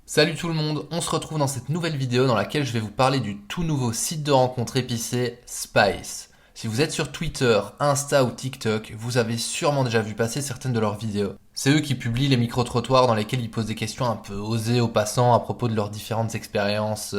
Salut tout le monde, on se retrouve dans cette nouvelle vidéo dans laquelle je vais vous parler du tout nouveau site de rencontre épicé Spice. Si vous êtes sur Twitter, Insta ou TikTok, vous avez sûrement déjà vu passer certaines de leurs vidéos. C'est eux qui publient les micro-trottoirs dans lesquels ils posent des questions un peu osées aux passants à propos de leurs différentes expériences,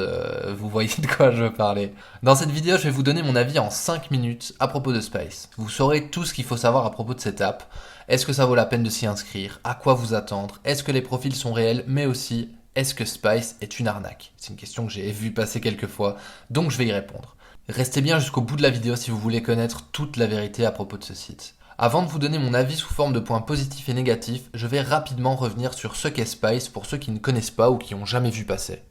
vous voyez de quoi je veux parler. Dans cette vidéo, je vais vous donner mon avis en 5 minutes à propos de Spice. Vous saurez tout ce qu'il faut savoir à propos de cette app. Est-ce que ça vaut la peine de s'y inscrire? À quoi vous attendre? Est-ce que les profils sont réels? Mais aussi, est-ce que Spice est une arnaque? C'est une question que j'ai vu passer quelques fois, donc je vais y répondre. Restez bien jusqu'au bout de la vidéo si vous voulez connaître toute la vérité à propos de ce site. Avant de vous donner mon avis sous forme de points positifs et négatifs, je vais rapidement revenir sur ce qu'est Spice pour ceux qui ne connaissent pas ou qui n'ont jamais vu passer.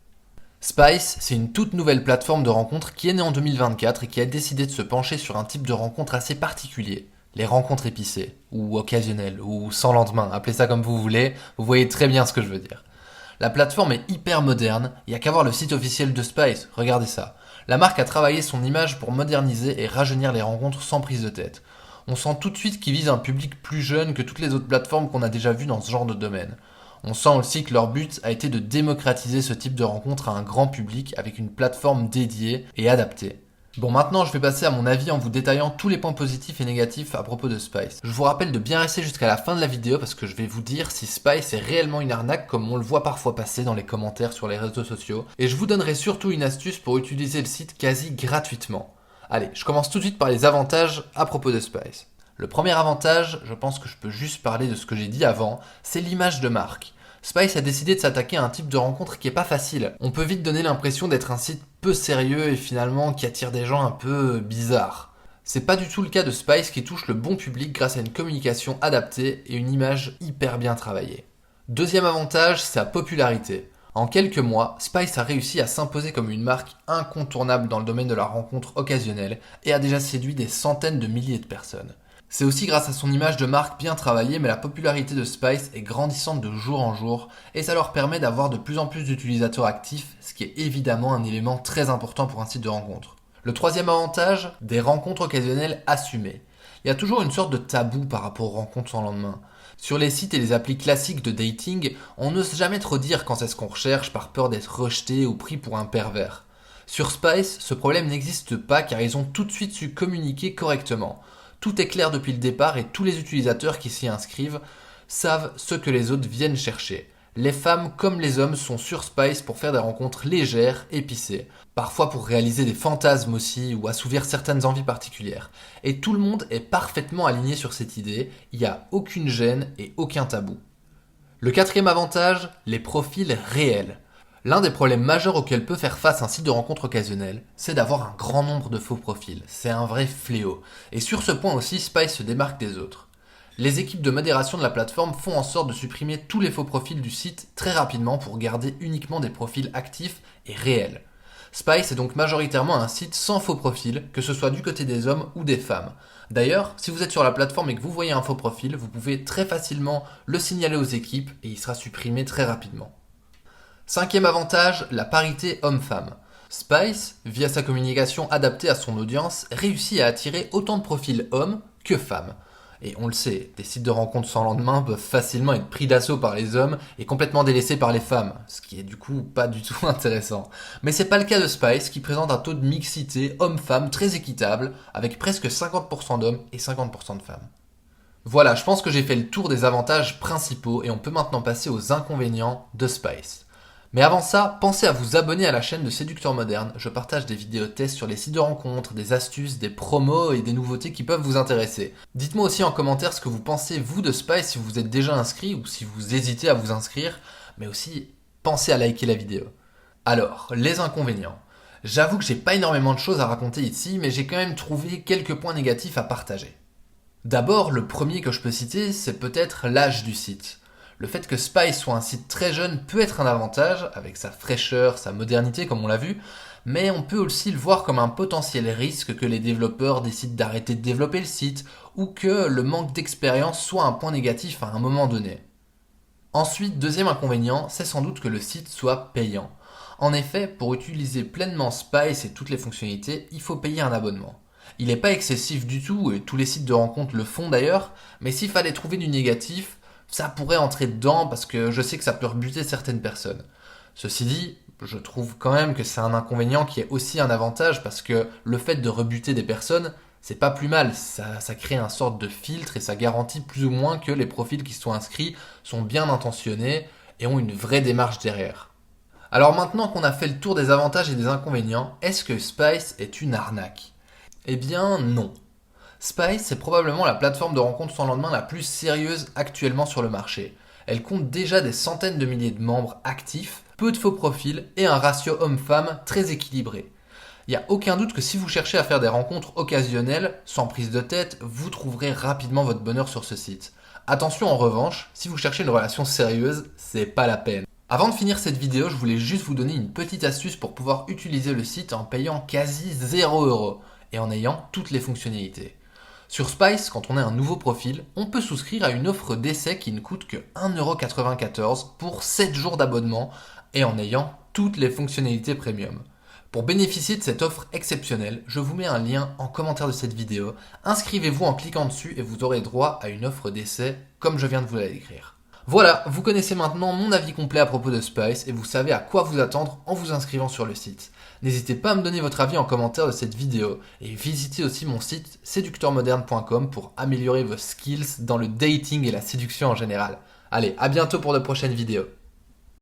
Spice, c'est une toute nouvelle plateforme de rencontres qui est née en 2024 et qui a décidé de se pencher sur un type de rencontre assez particulier. Les rencontres épicées, ou occasionnelles, ou sans lendemain, appelez ça comme vous voulez, vous voyez très bien ce que je veux dire. La plateforme est hyper moderne, il n'y a qu'à voir le site officiel de Spice, regardez ça. La marque a travaillé son image pour moderniser et rajeunir les rencontres sans prise de tête. On sent tout de suite qu'ils visent un public plus jeune que toutes les autres plateformes qu'on a déjà vues dans ce genre de domaine. On sent aussi que leur but a été de démocratiser ce type de rencontre à un grand public avec une plateforme dédiée et adaptée. Bon, maintenant je vais passer à mon avis en vous détaillant tous les points positifs et négatifs à propos de Spice. Je vous rappelle de bien rester jusqu'à la fin de la vidéo parce que je vais vous dire si Spice est réellement une arnaque comme on le voit parfois passer dans les commentaires sur les réseaux sociaux. Et je vous donnerai surtout une astuce pour utiliser le site quasi gratuitement. Allez, je commence tout de suite par les avantages à propos de Spice. Le premier avantage, je pense que je peux juste parler de ce que j'ai dit avant, c'est l'image de marque. Spice a décidé de s'attaquer à un type de rencontre qui est pas facile. On peut vite donner l'impression d'être un site peu sérieux et finalement qui attire des gens un peu bizarres. C'est pas du tout le cas de Spice qui touche le bon public grâce à une communication adaptée et une image hyper bien travaillée. Deuxième avantage, sa popularité. En quelques mois, Spice a réussi à s'imposer comme une marque incontournable dans le domaine de la rencontre occasionnelle et a déjà séduit des centaines de milliers de personnes. C'est aussi grâce à son image de marque bien travaillée, mais la popularité de Spice est grandissante de jour en jour et ça leur permet d'avoir de plus en plus d'utilisateurs actifs, ce qui est évidemment un élément très important pour un site de rencontre. Le troisième avantage, des rencontres occasionnelles assumées. Il y a toujours une sorte de tabou par rapport aux rencontres sans lendemain. Sur les sites et les applis classiques de dating, on n'ose jamais trop dire quand c'est ce qu'on recherche par peur d'être rejeté ou pris pour un pervers. Sur Spice, ce problème n'existe pas car ils ont tout de suite su communiquer correctement. Tout est clair depuis le départ et tous les utilisateurs qui s'y inscrivent savent ce que les autres viennent chercher. Les femmes comme les hommes sont sur Spice pour faire des rencontres légères, épicées, parfois pour réaliser des fantasmes aussi ou assouvir certaines envies particulières. Et tout le monde est parfaitement aligné sur cette idée, il n'y a aucune gêne et aucun tabou. Le quatrième avantage, les profils réels. L'un des problèmes majeurs auxquels peut faire face un site de rencontre occasionnelle, c'est d'avoir un grand nombre de faux profils. C'est un vrai fléau. Et sur ce point aussi, Spice se démarque des autres. Les équipes de modération de la plateforme font en sorte de supprimer tous les faux profils du site très rapidement pour garder uniquement des profils actifs et réels. Spice est donc majoritairement un site sans faux profil, que ce soit du côté des hommes ou des femmes. D'ailleurs, si vous êtes sur la plateforme et que vous voyez un faux profil, vous pouvez très facilement le signaler aux équipes et il sera supprimé très rapidement. Cinquième avantage, la parité homme-femme. Spice, via sa communication adaptée à son audience, réussit à attirer autant de profils hommes que femmes. Et on le sait, des sites de rencontres sans lendemain peuvent facilement être pris d'assaut par les hommes et complètement délaissés par les femmes, ce qui est du coup pas du tout intéressant. Mais c'est pas le cas de Spice qui présente un taux de mixité homme-femme très équitable, avec presque 50% d'hommes et 50% de femmes. Voilà, je pense que j'ai fait le tour des avantages principaux et on peut maintenant passer aux inconvénients de Spice. Mais avant ça, pensez à vous abonner à la chaîne de Séducteur Moderne. Je partage des vidéos tests sur les sites de rencontres, des astuces, des promos et des nouveautés qui peuvent vous intéresser. Dites-moi aussi en commentaire ce que vous pensez vous de Spice si vous êtes déjà inscrit ou si vous hésitez à vous inscrire. Mais aussi, pensez à liker la vidéo. Alors, les inconvénients. J'avoue que j'ai pas énormément de choses à raconter ici, mais j'ai quand même trouvé quelques points négatifs à partager. D'abord, le premier que je peux citer, c'est peut-être l'âge du site. Le fait que Spice soit un site très jeune peut être un avantage, avec sa fraîcheur, sa modernité comme on l'a vu, mais on peut aussi le voir comme un potentiel risque que les développeurs décident d'arrêter de développer le site, ou que le manque d'expérience soit un point négatif à un moment donné. Ensuite, deuxième inconvénient, c'est sans doute que le site soit payant. En effet, pour utiliser pleinement Spice et toutes les fonctionnalités, il faut payer un abonnement. Il n'est pas excessif du tout, et tous les sites de rencontres le font d'ailleurs, mais s'il fallait trouver du négatif, ça pourrait entrer dedans parce que je sais que ça peut rebuter certaines personnes. Ceci dit, je trouve quand même que c'est un inconvénient qui est aussi un avantage parce que le fait de rebuter des personnes, c'est pas plus mal, ça crée un sorte de filtre et ça garantit plus ou moins que les profils qui sont inscrits sont bien intentionnés et ont une vraie démarche derrière. Alors maintenant qu'on a fait le tour des avantages et des inconvénients, est-ce que Spice est une arnaque? Eh bien non. Spice, c'est probablement la plateforme de rencontre sans lendemain la plus sérieuse actuellement sur le marché. Elle compte déjà des centaines de milliers de membres actifs, peu de faux profils et un ratio homme-femme très équilibré. Il n'y a aucun doute que si vous cherchez à faire des rencontres occasionnelles, sans prise de tête, vous trouverez rapidement votre bonheur sur ce site. Attention en revanche, si vous cherchez une relation sérieuse, c'est pas la peine. Avant de finir cette vidéo, je voulais juste vous donner une petite astuce pour pouvoir utiliser le site en payant quasi 0 € et en ayant toutes les fonctionnalités. Sur Spice, quand on a un nouveau profil, on peut souscrire à une offre d'essai qui ne coûte que 1,94 € pour 7 jours d'abonnement et en ayant toutes les fonctionnalités premium. Pour bénéficier de cette offre exceptionnelle, je vous mets un lien en commentaire de cette vidéo. Inscrivez-vous en cliquant dessus et vous aurez droit à une offre d'essai comme je viens de vous la décrire. Voilà, vous connaissez maintenant mon avis complet à propos de Spice et vous savez à quoi vous attendre en vous inscrivant sur le site. N'hésitez pas à me donner votre avis en commentaire de cette vidéo et visitez aussi mon site séducteurmoderne.com pour améliorer vos skills dans le dating et la séduction en général. Allez, à bientôt pour de prochaines vidéos.